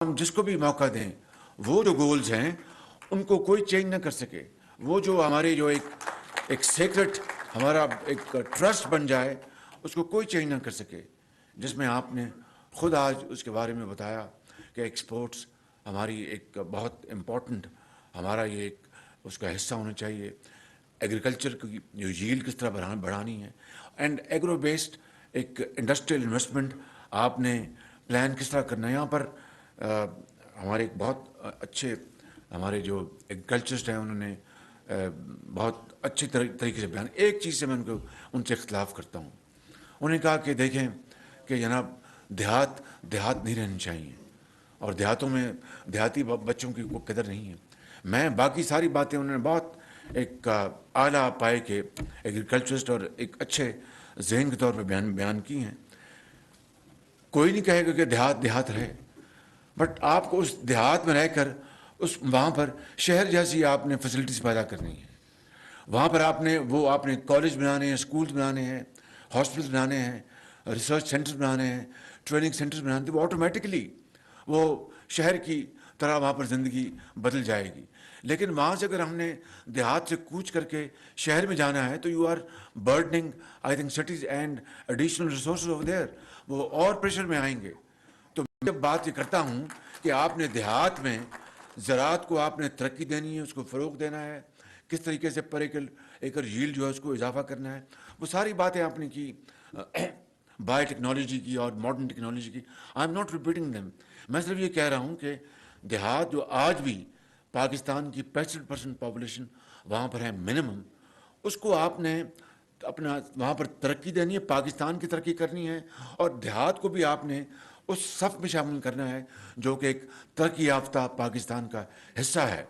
ہم جس کو بھی موقع دیں وہ جو گولز ہیں ان کو کوئی چینج نہ کر سکے. وہ جو ہمارے جو ایک سیکرٹ ہمارا ایک ٹرسٹ بن جائے اس کو کوئی چینج نہ کر سکے, جس میں آپ نے خود آج اس کے بارے میں بتایا کہ ایکسپورٹس ہماری ایک بہت امپورٹنٹ ہمارا یہ ایک اس کا حصہ ہونا چاہیے. ایگریکلچر کی جو ییلڈ کس طرح بڑھانی ہے, اینڈ ایگرو بیسڈ ایک انڈسٹریل انویسٹمنٹ آپ نے پلان کس طرح کرنا ہے. یہاں پر ہمارے ایک بہت اچھے ہمارے جو ایگریکلچرسٹ ہیں انہوں نے بہت اچھی طریقے سے بیان. ایک چیز سے میں ان سے اختلاف کرتا ہوں. انہوں نے کہا کہ دیکھیں کہ جناب دیہات نہیں رہنی چاہیے اور دیہاتوں میں دیہاتی بچوں کی کوئی قدر نہیں ہے. میں باقی ساری باتیں انہوں نے بہت ایک اعلیٰ پائے کے ایگریکلچرسٹ اور ایک اچھے ذہن کے طور پہ بیان کی ہیں. کوئی نہیں کہے گا کہ دیہات رہے, بٹ آپ کو اس دیہات میں رہ کر وہاں پر شہر جیسی آپ نے فیسلٹیز پیدا کرنی ہے. وہاں پر آپ نے کالج بنانے ہیں, اسکولز بنانے ہیں, ہاسپٹلس بنانے ہیں, ریسرچ سینٹرز بنانے ہیں, ٹریننگ سینٹرز بنانے ہیں. وہ آٹومیٹکلی وہ شہر کی طرح وہاں پر زندگی بدل جائے گی. لیکن وہاں سے اگر ہم نے دیہات سے کوچ کر کے شہر میں جانا ہے تو you are burdening I think cities and additional resources over there. وہ اور پریشر میں آئیں گے. تو میں بات یہ کرتا ہوں کہ آپ نے دیہات میں زراعت کو آپ نے ترقی دینی ہے, اس کو فروغ دینا ہے, کس طریقے سے پر ایکر ییلڈ جو ہے اس کو اضافہ کرنا ہے. وہ ساری باتیں آپ نے کی بایو ٹیکنالوجی کی اور ماڈرن ٹیکنالوجی کی. I am not repeating them. میں صرف یہ کہہ رہا ہوں کہ دیہات جو آج بھی پاکستان کی 65% پاپولیشن وہاں پر ہے منیمم, اس کو آپ نے اپنا وہاں پر ترقی دینی ہے, پاکستان کی ترقی کرنی ہے, اور دیہات کو بھی آپ نے اس صف میں شامل کرنا ہے جو کہ ایک ترقی یافتہ پاکستان کا حصہ ہے.